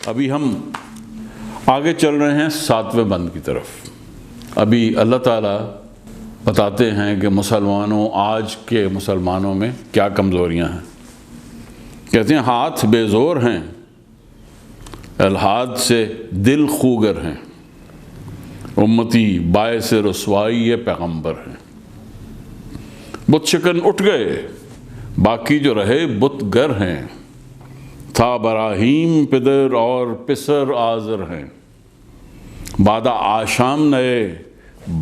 ابھی ہم آگے چل رہے ہیں 7ویں بند کی طرف۔ ابھی اللہ تعالیٰ بتاتے ہیں کہ مسلمانوں، آج کے مسلمانوں میں کیا کمزوریاں ہیں۔ کہتے ہیں ہاتھ بے زور ہیں، الحاد سے دل خوگر ہیں، امتی باعث رسوائی یہ پیغمبر ہیں۔ بت شکن اٹھ گئے، باقی جو رہے بت گر ہیں، تھا براہیم پدر اور پسر آذر ہیں۔ بادہ آشام نئے،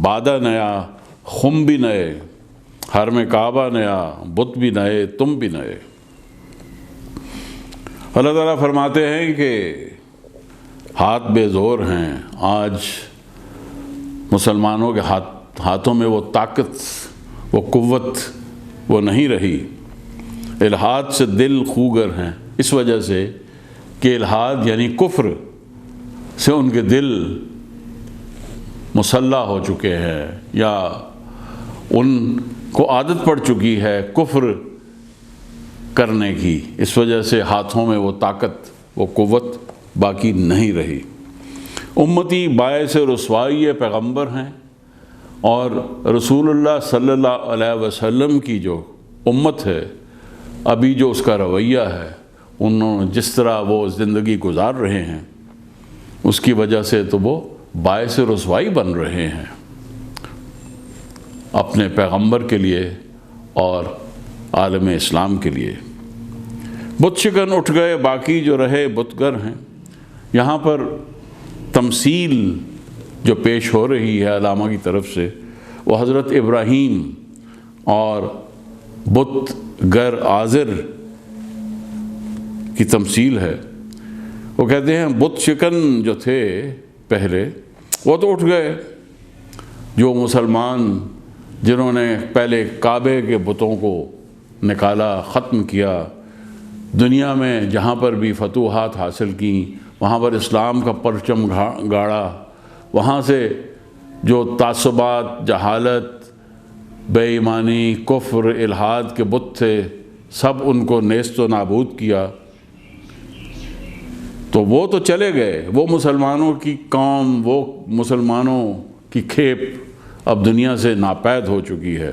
بادہ نیا، خم بھی نئے، حرم کعبہ نیا، بت بھی نئے، تم بھی نئے۔ اللہ تعالیٰ فرماتے ہیں کہ ہاتھ بے زور ہیں۔ آج مسلمانوں کے ہاتھوں میں وہ طاقت، وہ قوت وہ نہیں رہی۔ الحاد سے دل خوگر ہیں، اس وجہ سے کہ الحاد یعنی کفر سے ان کے دل مسلح ہو چکے ہیں، یا ان کو عادت پڑ چکی ہے کفر کرنے کی، اس وجہ سے ہاتھوں میں وہ طاقت، وہ قوت باقی نہیں رہی۔ امتی باعث رسوائی یہ پیغمبر ہیں، اور رسول اللہ صلی اللہ علیہ وسلم کی جو امت ہے، ابھی جو اس کا رویہ ہے، انہوں نے جس طرح وہ زندگی گزار رہے ہیں، اس کی وجہ سے تو وہ باعث رسوائی بن رہے ہیں اپنے پیغمبر کے لیے اور عالم اسلام کے لیے۔ بت شکن اٹھ گئے، باقی جو رہے بت گر ہیں۔ یہاں پر تمثیل جو پیش ہو رہی ہے علامہ کی طرف سے، وہ حضرت ابراہیم اور بت گر آذر کی تمثیل ہے۔ وہ کہتے ہیں بت شکن جو تھے پہلے، وہ تو اٹھ گئے، جو مسلمان جنہوں نے پہلے کعبے کے بتوں کو نکالا، ختم کیا، دنیا میں جہاں پر بھی فتوحات حاصل کیں، وہاں پر اسلام کا پرچم گاڑا، وہاں سے جو تعصبات، جہالت، بے ایمانی، کفر، الحاد کے بت تھے، سب ان کو نیست و نابود کیا۔ تو وہ تو چلے گئے، وہ مسلمانوں کی قوم، وہ مسلمانوں کی کھیپ اب دنیا سے ناپید ہو چکی ہے۔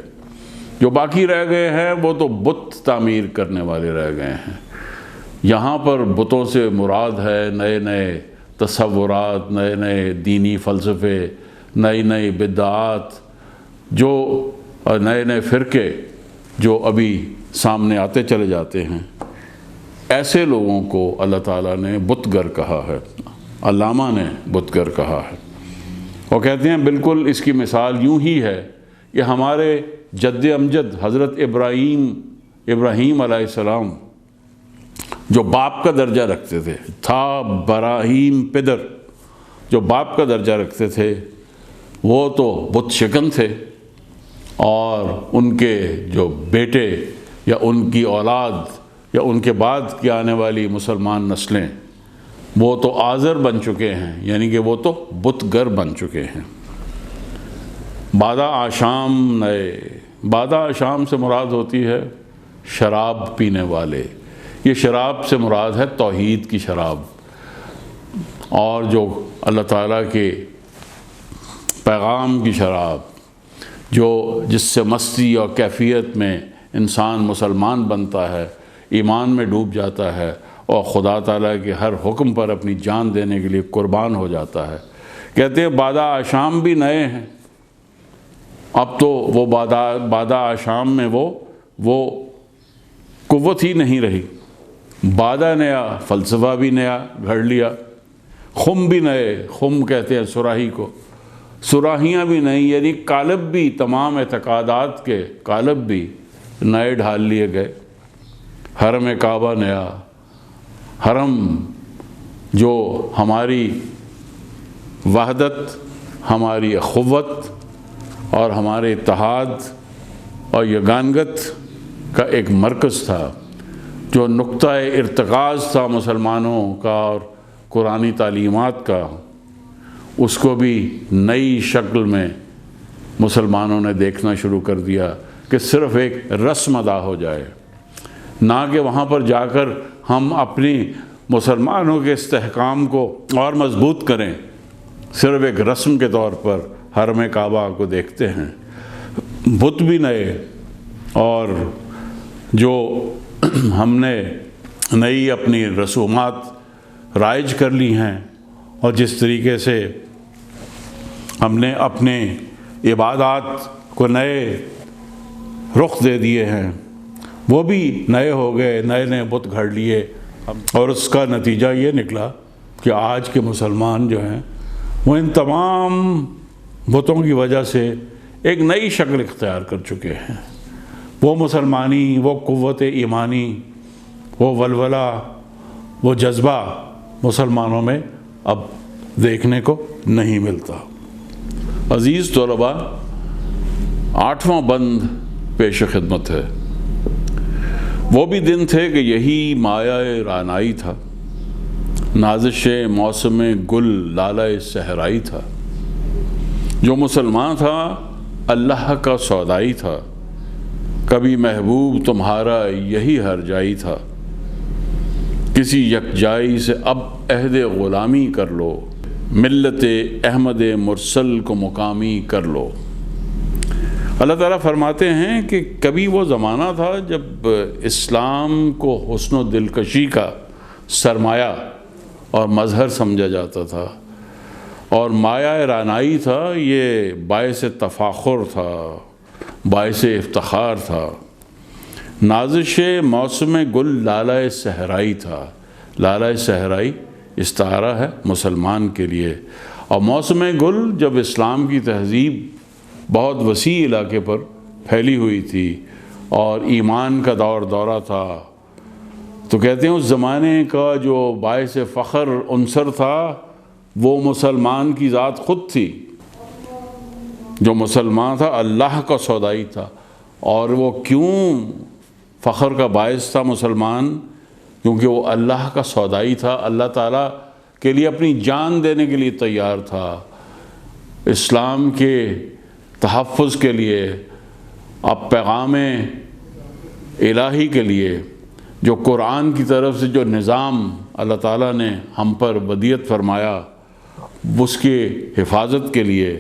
جو باقی رہ گئے ہیں وہ تو بت تعمیر کرنے والے رہ گئے ہیں۔ یہاں پر بتوں سے مراد ہے نئے نئے تصورات، نئے نئے دینی فلسفے، نئی نئی بدعات، جو نئے نئے فرقے جو ابھی سامنے آتے چلے جاتے ہیں۔ ایسے لوگوں کو اللہ تعالیٰ نے بت گر کہا ہے، علامہ نے بت گر کہا ہے۔ وہ کہتے ہیں بالکل اس کی مثال یوں ہی ہے کہ ہمارے جد امجد حضرت ابراہیم علیہ السلام جو باپ کا درجہ رکھتے تھے، تھا براہیم پدر، جو باپ کا درجہ رکھتے تھے، وہ تو بت شکن تھے، اور ان کے جو بیٹے یا ان کی اولاد یا ان کے بعد کی آنے والی مسلمان نسلیں، وہ تو آذر بن چکے ہیں، یعنی کہ وہ تو بت گر بن چکے ہیں۔ بادہ آشام نئے، بادہ آشام سے مراد ہوتی ہے شراب پینے والے۔ یہ شراب سے مراد ہے توحید کی شراب، اور جو اللہ تعالیٰ کے پیغام کی شراب، جس سے مستی اور کیفیت میں انسان مسلمان بنتا ہے، ایمان میں ڈوب جاتا ہے، اور خدا تعالیٰ کے ہر حکم پر اپنی جان دینے کے لیے قربان ہو جاتا ہے۔ کہتے ہیں بادہ آشام بھی نئے ہیں۔ اب تو وہ بادہ آشام میں وہ قوت ہی نہیں رہی۔ بادہ نیا، فلسفہ بھی نیا گھڑ لیا، خم بھی نئے، خم کہتے ہیں سراہی کو، سراہیاں بھی نئی، یعنی قالب بھی، تمام اعتقادات کے قالب بھی نئے ڈھال لیے گئے۔ حرم کعبہ نیا، حرم جو ہماری وحدت، ہماری اخوت اور ہمارے اتحاد اور یگانگت کا ایک مرکز تھا، جو نقطہ ارتکاز تھا مسلمانوں کا اور قرآنی تعلیمات کا، اس کو بھی نئی شکل میں مسلمانوں نے دیکھنا شروع کر دیا کہ صرف ایک رسم ادا ہو جائے، نہ کہ وہاں پر جا کر ہم اپنی مسلمانوں کے استحکام کو اور مضبوط کریں، صرف ایک رسم کے طور پر حرم کعبہ کو دیکھتے ہیں۔ بت بھی نئے، اور جو ہم نے نئی اپنی رسومات رائج کر لی ہیں، اور جس طریقے سے ہم نے اپنے عبادات کو نئے رخ دے دیے ہیں، وہ بھی نئے ہو گئے، نئے نئے بت گھڑ لیے، اور اس کا نتیجہ یہ نکلا کہ آج کے مسلمان جو ہیں وہ ان تمام بتوں کی وجہ سے ایک نئی شکل اختیار کر چکے ہیں۔ وہ مسلمانی، وہ قوت ایمانی، وہ ولولہ، وہ جذبہ مسلمانوں میں اب دیکھنے کو نہیں ملتا۔ عزیز طلباء، 8واں بند پیش خدمت ہے۔ وہ بھی دن تھے کہ یہی مایہ رعنائی تھا، نازش موسم گل لالہ صحرائی تھا۔ جو مسلمان تھا اللہ کا سودائی تھا، کبھی محبوب تمہارا یہی ہر جائی تھا۔ کسی یکجائی سے اب عہد غلامی کر لو، ملت احمد مرسل کو مقامی کر لو۔ اللہ تعالیٰ فرماتے ہیں کہ کبھی وہ زمانہ تھا جب اسلام کو حسن و دلکشی کا سرمایہ اور مظہر سمجھا جاتا تھا، اور مایہ رعنائی تھا، یہ باعث تفاخر تھا، باعث افتخار تھا۔ نازش موسم گل لالہ صحرائی تھا۔ لالہ صحرائی استعارہ ہے مسلمان کے لیے، اور موسم گل جب اسلام کی تہذیب بہت وسیع علاقے پر پھیلی ہوئی تھی اور ایمان کا دور دورہ تھا، تو کہتے ہیں اس زمانے کا جو باعث فخر عنصر تھا وہ مسلمان کی ذات خود تھی۔ جو مسلمان تھا اللہ کا سودائی تھا، اور وہ کیوں فخر کا باعث تھا مسلمان؟ کیونکہ وہ اللہ کا سودائی تھا، اللہ تعالیٰ کے لیے اپنی جان دینے کے لیے تیار تھا، اسلام کے تحفظ کے لیے، اب پیغام الہی کے لیے، جو قرآن کی طرف سے جو نظام اللہ تعالیٰ نے ہم پر ودیعت فرمایا، اس کے حفاظت کے لیے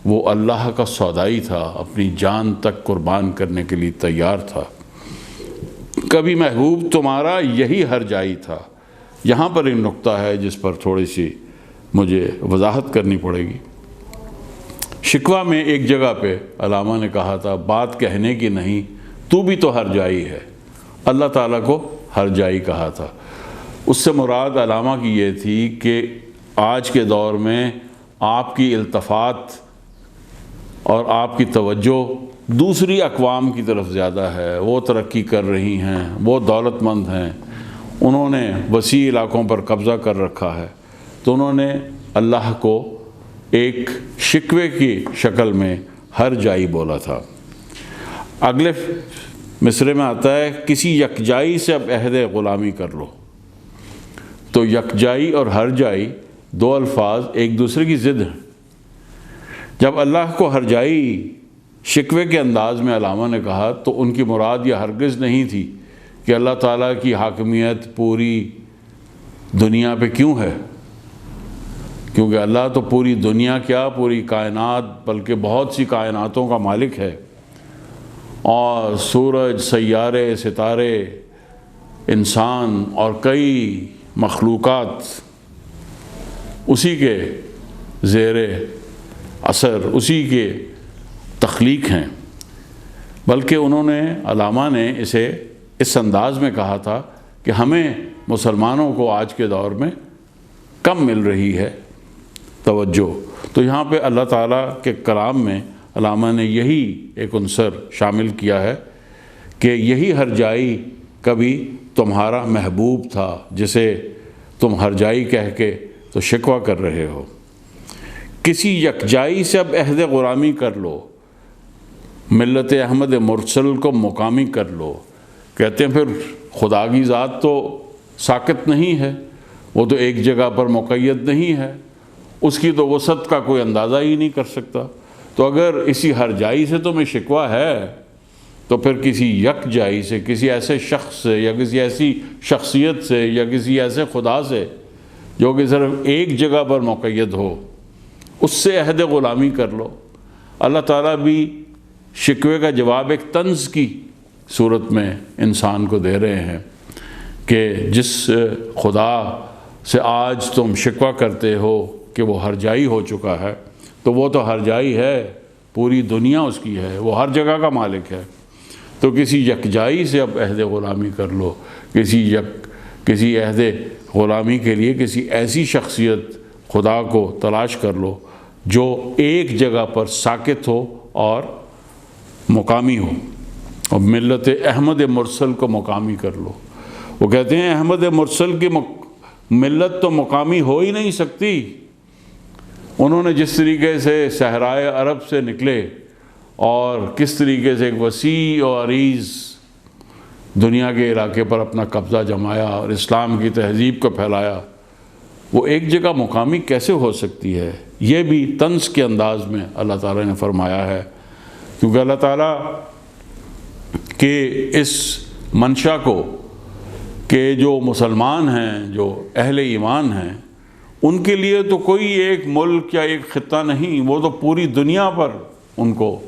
وہ اللہ کا سودائی تھا، اپنی جان تک قربان کرنے کے لیے تیار تھا۔ کبھی محبوب تمہارا یہی ہر جائی تھا۔ یہاں پر ایک نقطہ ہے جس پر تھوڑی سی مجھے وضاحت کرنی پڑے گی۔ شکوہ میں ایک جگہ پہ علامہ نے کہا تھا، بات کہنے کی نہیں، تو بھی تو ہر جائی ہے۔ اللہ تعالیٰ کو ہر جائی کہا تھا۔ اس سے مراد علامہ کی یہ تھی کہ آج کے دور میں آپ کی التفات اور آپ کی توجہ دوسری اقوام کی طرف زیادہ ہے، وہ ترقی کر رہی ہیں، وہ دولت مند ہیں، انہوں نے وسیع علاقوں پر قبضہ کر رکھا ہے، تو انہوں نے اللہ کو ایک شکوے کی شکل میں ہر جائی بولا تھا۔ اگلے مصرے میں آتا ہے، کسی یکجائی سے اب عہد غلامی کر لو۔ تو یکجائی اور ہر جائی دو الفاظ ایک دوسرے کی ضد ہیں۔ جب اللہ کو ہر جائی شکوے کے انداز میں علامہ نے کہا تو ان کی مراد یہ ہرگز نہیں تھی کہ اللہ تعالیٰ کی حاکمیت پوری دنیا پہ کیوں ہے، کیونکہ اللہ تو پوری دنیا کیا، پوری کائنات بلکہ بہت سی کائناتوں کا مالک ہے، اور سورج، سیارے، ستارے، انسان اور کئی مخلوقات اسی کے زیر اثر، اسی کے تخلیق ہیں۔ بلکہ انہوں نے، علامہ نے اسے اس انداز میں کہا تھا کہ ہمیں مسلمانوں کو آج کے دور میں کم مل رہی ہے توجہ۔ تو یہاں پہ اللہ تعالیٰ کے کلام میں علامہ نے یہی ایک عنصر شامل کیا ہے کہ یہی ہر جائی کبھی تمہارا محبوب تھا، جسے تم ہر جائی کہہ کے تو شکوہ کر رہے ہو۔ کسی یکجائی سے اب عہد غلامی کر لو، ملت احمد مرسل کو مقامی کر لو۔ کہتے ہیں پھر خدا کی ذات تو ساکت نہیں ہے، وہ تو ایک جگہ پر مقید نہیں ہے، اس کی تو وسعت کا کوئی اندازہ ہی نہیں کر سکتا۔ تو اگر اسی ہر جائی سے تمہیں شکوہ ہے تو پھر کسی یک جائی سے، کسی ایسے شخص سے یا کسی ایسی شخصیت سے یا کسی ایسے خدا سے جو کہ صرف ایک جگہ پر مقید ہو، اس سے عہد غلامی کر لو۔ اللہ تعالیٰ بھی شکوے کا جواب ایک طنز کی صورت میں انسان کو دے رہے ہیں کہ جس خدا سے آج تم شکوہ کرتے ہو کہ وہ ہر جائی ہو چکا ہے، تو وہ تو ہر جائی ہے، پوری دنیا اس کی ہے، وہ ہر جگہ کا مالک ہے۔ تو کسی یکجائی سے اب عہد غلامی کر لو، کسی عہد غلامی کے لیے کسی ایسی شخصیت خدا کو تلاش کر لو جو ایک جگہ پر ساکت ہو اور مقامی ہو۔ اور ملت احمد مرسل کو مقامی کر لو۔ وہ کہتے ہیں احمد مرسل کی ملت تو مقامی ہو ہی نہیں سکتی۔ انہوں نے جس طریقے سے صحرائے عرب سے نکلے اور کس طریقے سے ایک وسیع و عریض دنیا کے علاقے پر اپنا قبضہ جمایا اور اسلام کی تہذیب کو پھیلایا، وہ ایک جگہ مقامی کیسے ہو سکتی ہے؟ یہ بھی طنز کے انداز میں اللہ تعالیٰ نے فرمایا ہے، کیونکہ اللہ تعالیٰ کے اس منشا کو کہ جو مسلمان ہیں، جو اہل ایمان ہیں، ان کے لیے تو کوئی ایک ملک یا ایک خطہ نہیں، وہ تو پوری دنیا پر ان کو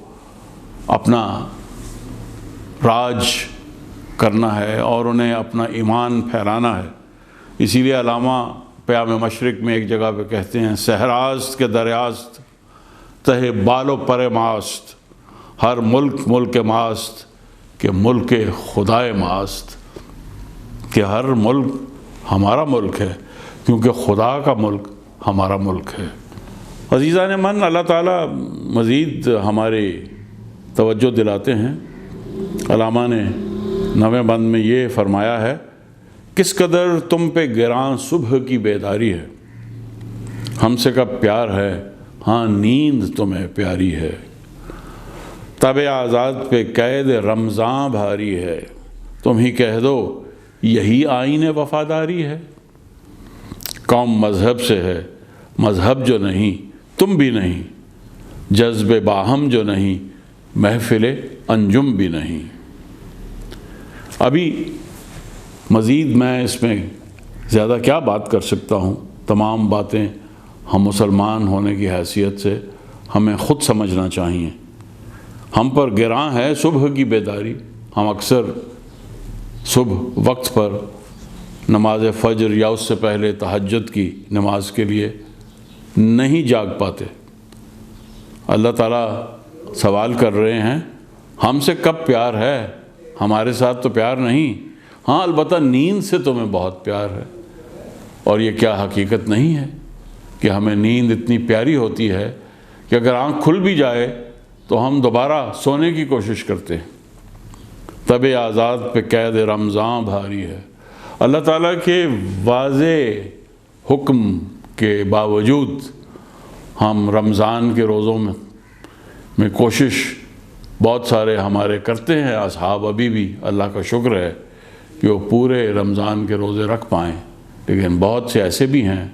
اپنا راج کرنا ہے اور انہیں اپنا ایمان پھیلانا ہے۔ اسی لیے علامہ پیام مشرق میں ایک جگہ پہ کہتے ہیں، صحراست کے دریاست تہ بال و پر ماست، ہر ملک ملک ماست کہ ملک خدائے ماست، کہ ہر ملک ہمارا ملک ہے کیونکہ خدا کا ملک ہمارا ملک ہے۔ عزیزان من، اللہ تعالیٰ مزید ہماری توجہ دلاتے ہیں۔ علامہ نے 9ویں بند میں یہ فرمایا ہے، کس قدر تم پہ گراں صبح کی بیداری ہے، ہم سے کب پیار ہے، ہاں نیند تمہیں پیاری ہے، تب آزاد پہ قید رمضاں بھاری ہے، تم ہی کہہ دو یہی آئین وفاداری ہے، قوم مذہب سے ہے، مذہب جو نہیں تم بھی نہیں، جذب باہم جو نہیں محفل انجم بھی نہیں۔ ابھی مزید میں اس میں زیادہ کیا بات کر سکتا ہوں، تمام باتیں ہم مسلمان ہونے کی حیثیت سے ہمیں خود سمجھنا چاہیے۔ ہم پر گراں ہے صبح کی بیداری، ہم اکثر صبح وقت پر نماز فجر یا اس سے پہلے تہجد کی نماز کے لیے نہیں جاگ پاتے۔ اللہ تعالیٰ سوال کر رہے ہیں، ہم سے کب پیار ہے، ہمارے ساتھ تو پیار نہیں، ہاں البتہ نیند سے تمہیں بہت پیار ہے۔ اور یہ کیا حقیقت نہیں ہے کہ ہمیں نیند اتنی پیاری ہوتی ہے کہ اگر آنکھ کھل بھی جائے تو ہم دوبارہ سونے کی کوشش کرتے ہیں۔ تب آزاد پہ قید رمضاں بھاری ہے۔ اللہ تعالیٰ کے واضح حکم کے باوجود ہم رمضان کے روزوں میں کوشش بہت سارے ہمارے کرتے ہیں، اصحاب ابھی بھی اللہ کا شکر ہے کہ وہ پورے رمضان کے روزے رکھ پائیں، لیکن بہت سے ایسے بھی ہیں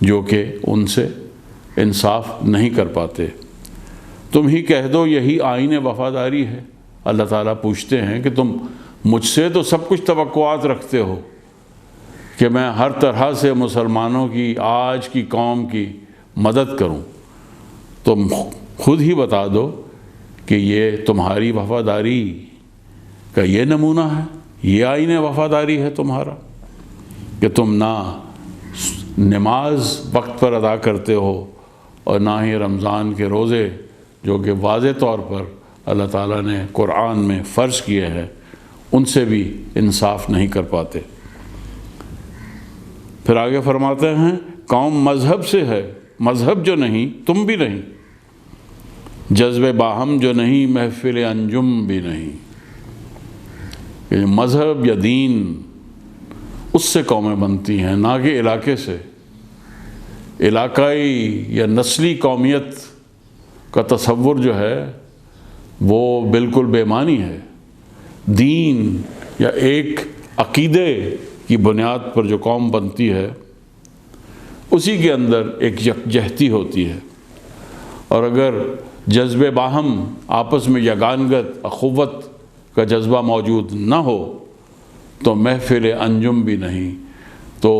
جو کہ ان سے انصاف نہیں کر پاتے۔ تم ہی کہہ دو یہی آئین وفاداری ہے۔ اللہ تعالیٰ پوچھتے ہیں کہ تم مجھ سے تو سب کچھ توقعات رکھتے ہو کہ میں ہر طرح سے مسلمانوں کی، آج کی قوم کی مدد کروں، تم خود ہی بتا دو کہ یہ تمہاری وفاداری کا یہ نمونہ ہے، یہ آئین وفاداری ہے تمہارا کہ تم نہ نماز وقت پر ادا کرتے ہو اور نہ ہی رمضان کے روزے جو کہ واضح طور پر اللہ تعالیٰ نے قرآن میں فرض کیے ہیں ان سے بھی انصاف نہیں کر پاتے۔ پھر آگے فرماتے ہیں، قوم مذہب سے ہے، مذہب جو نہیں تم بھی نہیں، جذب باہم جو نہیں محفل انجم بھی نہیں۔ کہ مذہب یا دین اس سے قومیں بنتی ہیں، نہ کہ علاقے سے۔ علاقائی یا نسلی قومیت کا تصور جو ہے وہ بالکل بے معنی ہے۔ دین یا ایک عقیدے کی بنیاد پر جو قوم بنتی ہے اسی کے اندر ایک یکجہتی ہوتی ہے، اور اگر جذب باہم آپس میں یگانگت اخوت کا جذبہ موجود نہ ہو تو محفل انجم بھی نہیں۔ تو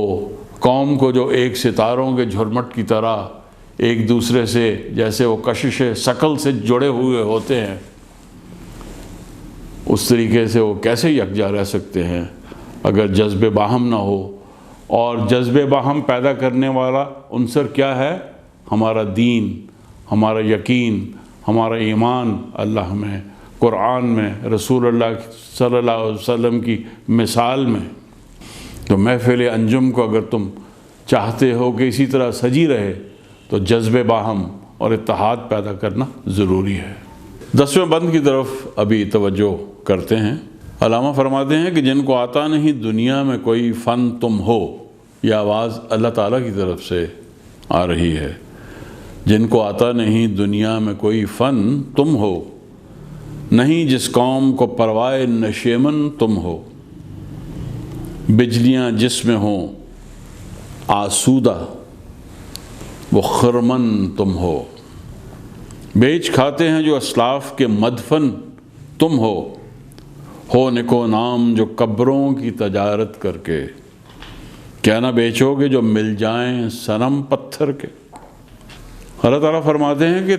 قوم کو جو ایک ستاروں کے جھرمٹ کی طرح ایک دوسرے سے جیسے وہ کشش ثقل سے جڑے ہوئے ہوتے ہیں، اس طریقے سے وہ کیسے یکجا رہ سکتے ہیں اگر جذب باہم نہ ہو؟ اور جذب باہم پیدا کرنے والا عنصر کیا ہے؟ ہمارا دین، ہمارا یقین، ہمارا ایمان اللہ میں، قرآن میں، رسول اللہ صلی اللہ علیہ وسلم کی مثال میں۔ تو محفل انجم کو اگر تم چاہتے ہو کہ اسی طرح سجی رہے تو جذب باہم اور اتحاد پیدا کرنا ضروری ہے۔ 10ویں بند کی طرف ابھی توجہ کرتے ہیں۔ علامہ فرماتے ہیں کہ جن کو آتا نہیں دنیا میں کوئی فن تم ہو، یہ آواز اللہ تعالیٰ کی طرف سے آ رہی ہے۔ جن کو آتا نہیں دنیا میں کوئی فن تم ہو، نہیں جس قوم کو پروائے نشیمن تم ہو، بجلیاں جس میں ہوں آسودہ وہ خرمن تم ہو، بیچ کھاتے ہیں جو اسلاف کے مدفن تم ہو نکو نام جو قبروں کی تجارت کر کے، کیا نہ بیچو گے جو مل جائیں صنم پتھر کے۔ اللہ تعالیٰ فرماتے ہیں کہ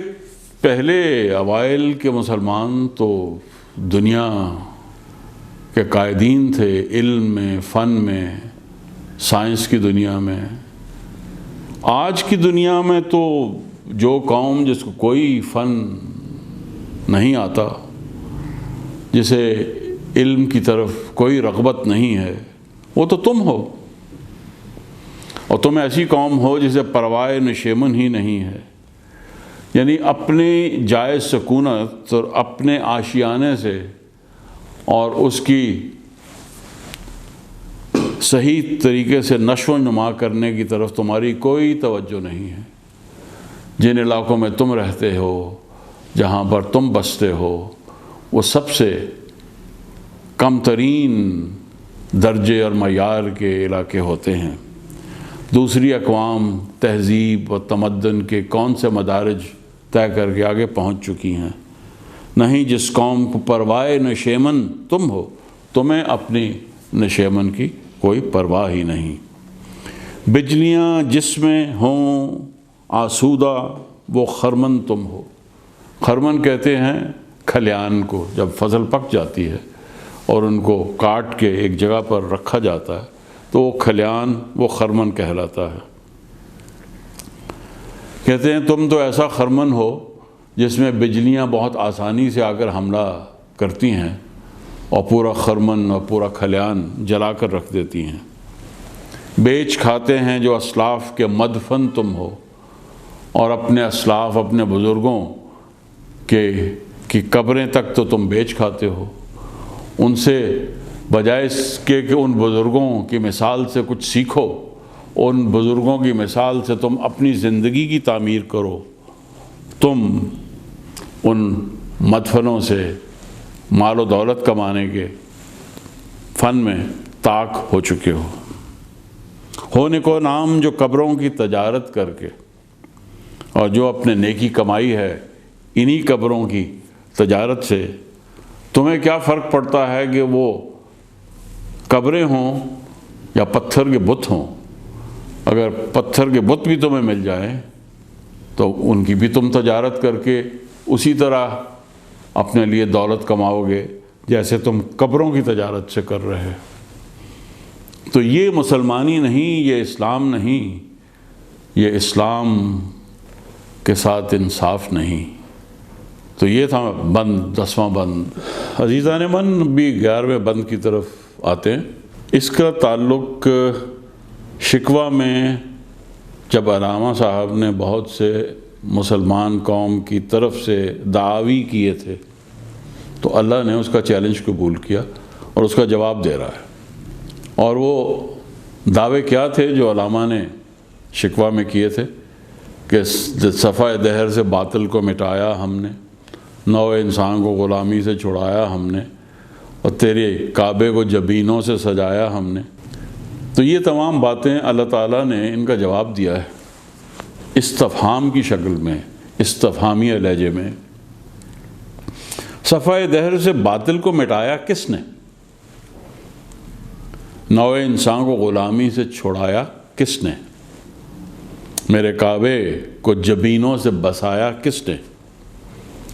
پہلے اوائل کے مسلمان تو دنیا کے قائدین تھے، علم میں، فن میں، سائنس کی دنیا میں۔ آج کی دنیا میں تو جو قوم جس کو کوئی فن نہیں آتا، جسے علم کی طرف کوئی رغبت نہیں ہے، وہ تو تم ہو، اور تم ایسی قوم ہو جسے پروائے نشیمن ہی نہیں ہے، یعنی اپنے جائے سکونت اور اپنے آشیانے سے اور اس کی صحیح طریقے سے نشو و نما کرنے کی طرف تمہاری کوئی توجہ نہیں ہے۔ جن علاقوں میں تم رہتے ہو، جہاں پر تم بستے ہو، وہ سب سے کم ترین درجے اور معیار کے علاقے ہوتے ہیں۔ دوسری اقوام تہذیب و تمدن کے کون سے مدارج طے کر کے آگے پہنچ چکی ہیں۔ نہیں جس قوم کو پروائے نشیمن تم ہو، تمہیں اپنی نشیمن کی کوئی پرواہ ہی نہیں۔ بجلیاں جس میں ہوں آسودہ وہ خرمن تم ہو۔ خرمن کہتے ہیں کھلیان کو، جب فصل پک جاتی ہے اور ان کو کاٹ کے ایک جگہ پر رکھا جاتا ہے تو وہ کھلیان، وہ خرمن کہلاتا ہے۔ کہتے ہیں تم تو ایسا خرمن ہو جس میں بجلیاں بہت آسانی سے آ کر حملہ کرتی ہیں اور پورا خرمن اور پورا کھلیان جلا کر رکھ دیتی ہیں۔ بیچ کھاتے ہیں جو اسلاف کے مدفن تم ہو، اور اپنے اسلاف، اپنے بزرگوں کی قبریں تک تو تم بیچ کھاتے ہو۔ ان سے بجائے اس کے کہ ان بزرگوں کی مثال سے کچھ سیکھو، ان بزرگوں کی مثال سے تم اپنی زندگی کی تعمیر کرو، تم ان مدفنوں سے مال و دولت کمانے کے فن میں طاق ہو چکے ہو نکو نام جو قبروں کی تجارت کر کے، اور جو اپنے نیکی کمائی ہے انہی قبروں کی تجارت سے۔ تمہیں کیا فرق پڑتا ہے کہ وہ قبریں ہوں یا پتھر کے بت ہوں؟ اگر پتھر کے بت بھی تمہیں مل جائیں تو ان کی بھی تم تجارت کر کے اسی طرح اپنے لیے دولت کماؤ گے جیسے تم قبروں کی تجارت سے کر رہے۔ تو یہ مسلمانی نہیں، یہ اسلام نہیں، یہ اسلام کے ساتھ انصاف نہیں۔ تو یہ تھا بند، 10واں بند۔ عزیزان من، بھی 11ویں بند کی طرف آتے ہیں۔ اس کا تعلق شکوہ میں جب علامہ صاحب نے بہت سے مسلمان قوم کی طرف سے دعاوی کیے تھے تو اللہ نے اس کا چیلنج قبول کیا اور اس کا جواب دے رہا ہے۔ اور وہ دعوے کیا تھے جو علامہ نے شکوہ میں کیے تھے کہ صفحہ دہر سے باطل کو مٹایا ہم نے، نو انسان کو غلامی سے چھڑایا ہم نے، اور تیرے کعبے کو جبینوں سے سجایا ہم نے۔ تو یہ تمام باتیں اللہ تعالیٰ نے ان کا جواب دیا ہے، استفہام کی شکل میں، استفہامیہ لہجے میں، صفحہ دہر سے باطل کو مٹایا کس نے؟ نوع انسان کو غلامی سے چھڑایا کس نے؟ میرے کعبے کو جبینوں سے بسایا کس نے؟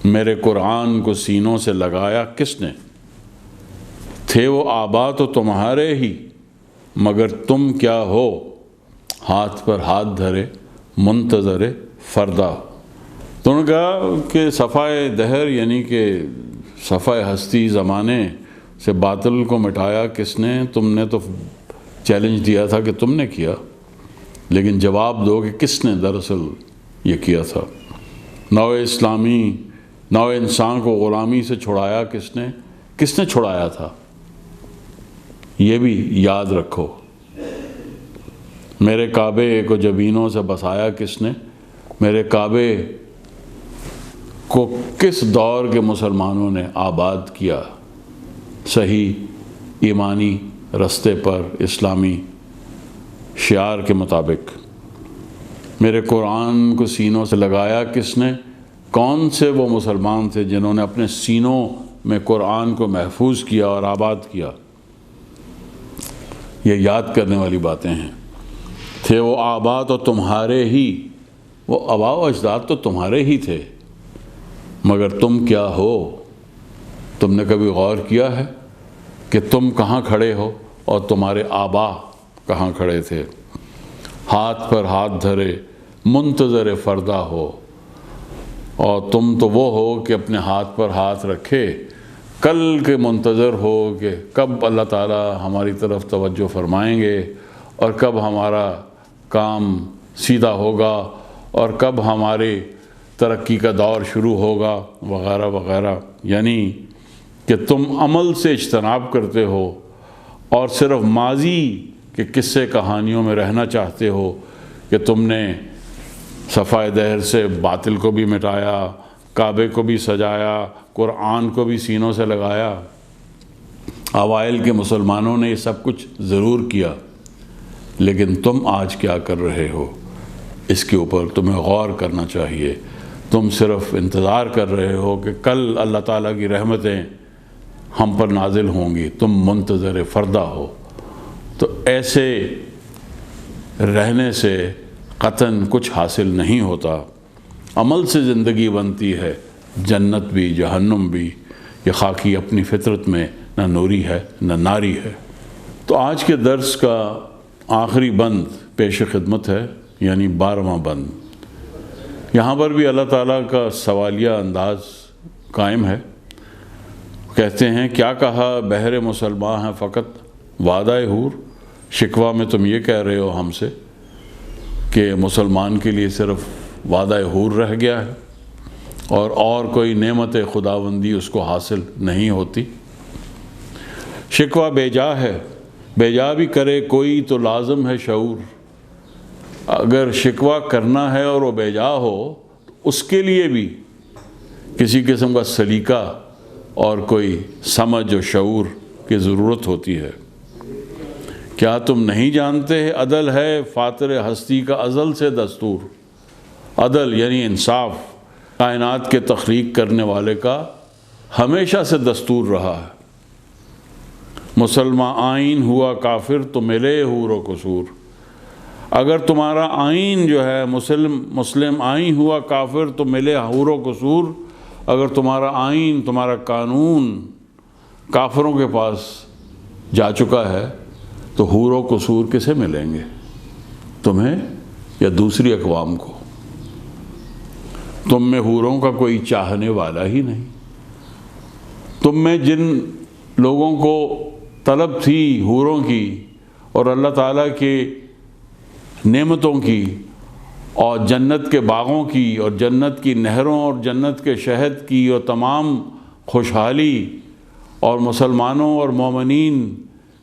میرے قرآن کو سینوں سے لگایا کس نے؟ تھے وہ آبا تو تمہارے ہی، مگر تم کیا ہو؟ ہاتھ پر ہاتھ دھرے منتظر فردا۔ تو انہوں نے کہا کہ صفحہ دہر یعنی کہ صفحہ ہستی زمانے سے باطل کو مٹایا کس نے؟ تم نے تو چیلنج دیا تھا کہ تم نے کیا، لیکن جواب دو کہ کس نے دراصل یہ کیا تھا۔ نوع انسان کو غلامی سے چھڑایا کس نے؟ کس نے چھڑایا تھا؟ یہ بھی یاد رکھو۔ میرے کعبے کو جبینوں سے بسایا کس نے؟ میرے کعبے کو کس دور کے مسلمانوں نے آباد کیا صحیح ایمانی رستے پر، اسلامی شعار کے مطابق؟ میرے قرآن کو سینوں سے لگایا کس نے؟ کون سے وہ مسلمان تھے جنہوں نے اپنے سینوں میں قرآن کو محفوظ کیا اور آباد کیا؟ یہ یاد کرنے والی باتیں ہیں۔ تھے وہ آبا تو تمہارے ہی، وہ آبا و اجداد تو تمہارے ہی تھے، مگر تم کیا ہو؟ تم نے کبھی غور کیا ہے کہ تم کہاں کھڑے ہو اور تمہارے آبا کہاں کھڑے تھے؟ ہاتھ پر ہاتھ دھرے منتظر فردا ہو، اور تم تو وہ ہو کہ اپنے ہاتھ پر ہاتھ رکھے کل کے منتظر ہو کہ کب اللہ تعالیٰ ہماری طرف توجہ فرمائیں گے اور کب ہمارا کام سیدھا ہوگا اور کب ہماری ترقی کا دور شروع ہوگا وغیرہ وغیرہ۔ یعنی کہ تم عمل سے اجتناب کرتے ہو اور صرف ماضی کے قصے کہانیوں میں رہنا چاہتے ہو کہ تم نے صفحہ دہر سے باطل کو بھی مٹایا، کعبے کو بھی سجایا، قرآن کو بھی سینوں سے لگایا۔ اوائل کے مسلمانوں نے یہ سب کچھ ضرور کیا، لیکن تم آج کیا کر رہے ہو اس کے اوپر تمہیں غور کرنا چاہیے۔ تم صرف انتظار کر رہے ہو کہ کل اللہ تعالیٰ کی رحمتیں ہم پر نازل ہوں گی، تم منتظر فردا ہو۔ تو ایسے رہنے سے قطعاً کچھ حاصل نہیں ہوتا۔ عمل سے زندگی بنتی ہے، جنت بھی جہنم بھی۔ یہ خاکی اپنی فطرت میں نہ نوری ہے نہ ناری ہے۔ تو آج کے درس کا آخری بند پیش خدمت ہے، یعنی 12واں بند۔ یہاں پر بھی اللہ تعالیٰ کا سوالیہ انداز قائم ہے۔ کہتے ہیں کیا کہا بہر مسلمان ہے فقط وعدہ حور؟ شکوہ میں تم یہ کہہ رہے ہو ہم سے کہ مسلمان کے لیے صرف وعدہ حور رہ گیا ہے اور کوئی نعمت خداوندی اس کو حاصل نہیں ہوتی۔ شکوہ بے جا ہے، بے جا بھی کرے کوئی تو لازم ہے شعور۔ اگر شکوہ کرنا ہے اور وہ بے جا ہو تو اس کے لیے بھی کسی قسم کا سلیقہ اور کوئی سمجھ و شعور کی ضرورت ہوتی ہے۔ کیا تم نہیں جانتے عدل ہے فاطر ہستی کا ازل سے دستور؟ عدل یعنی انصاف کائنات کے تخلیق کرنے والے کا ہمیشہ سے دستور رہا ہے۔ مسلمان آئین ہوا کافر تو ملے حور و قصور۔ اگر تمہارا آئین جو ہے مسلم آئین ہوا کافر تو ملے حور و قصور، اگر تمہارا آئین تمہارا قانون کافروں کے پاس جا چکا ہے تو حور و قصور کسے ملیں گے؟ تمہیں یا دوسری اقوام کو؟ تم میں حوروں کا کوئی چاہنے والا ہی نہیں۔ تم میں جن لوگوں کو طلب تھی حوروں کی اور اللہ تعالیٰ کے نعمتوں کی اور جنت کے باغوں کی اور جنت کی نہروں اور جنت کے شہد کی اور تمام خوشحالی اور مسلمانوں اور مومنین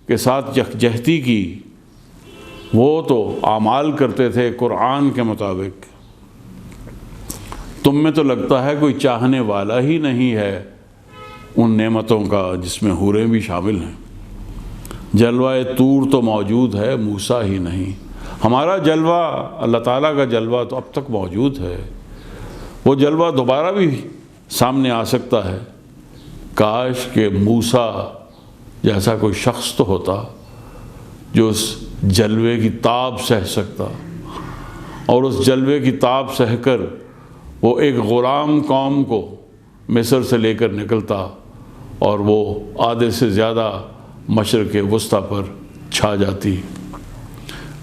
کے ساتھ یکجہتی کی، وہ تو اعمال کرتے تھے قرآن کے مطابق۔ تم میں تو لگتا ہے کوئی چاہنے والا ہی نہیں ہے ان نعمتوں کا جس میں حوریں بھی شامل ہیں۔ جلوہ طور تو موجود ہے موسیٰ ہی نہیں۔ ہمارا جلوہ، اللہ تعالیٰ کا جلوہ تو اب تک موجود ہے۔ وہ جلوہ دوبارہ بھی سامنے آ سکتا ہے۔ کاش کہ موسیٰ جیسا کوئی شخص تو ہوتا جو اس جلوے کی تاب سہ سکتا، اور اس جلوے کی تاب سہ کر وہ ایک غلام قوم کو مصر سے لے کر نکلتا اور وہ آدھے سے زیادہ مشرق وسطیٰ پر چھا جاتی۔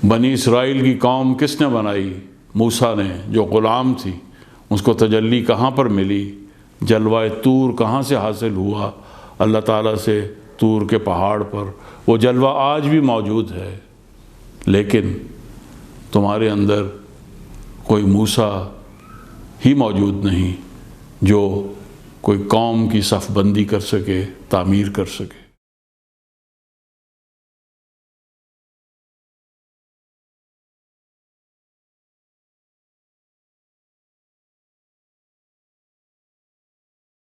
بنی اسرائیل کی قوم کس نے بنائی؟ موسیٰ نے، جو غلام تھی۔ اس کو تجلی کہاں پر ملی؟ جلوہ طور کہاں سے حاصل ہوا؟ اللہ تعالیٰ سے طور کے پہاڑ پر۔ وہ جلوہ آج بھی موجود ہے، لیکن تمہارے اندر کوئی موسیٰ ہی موجود نہیں جو کوئی قوم کی صف بندی کر سکے، تعمیر کر سکے۔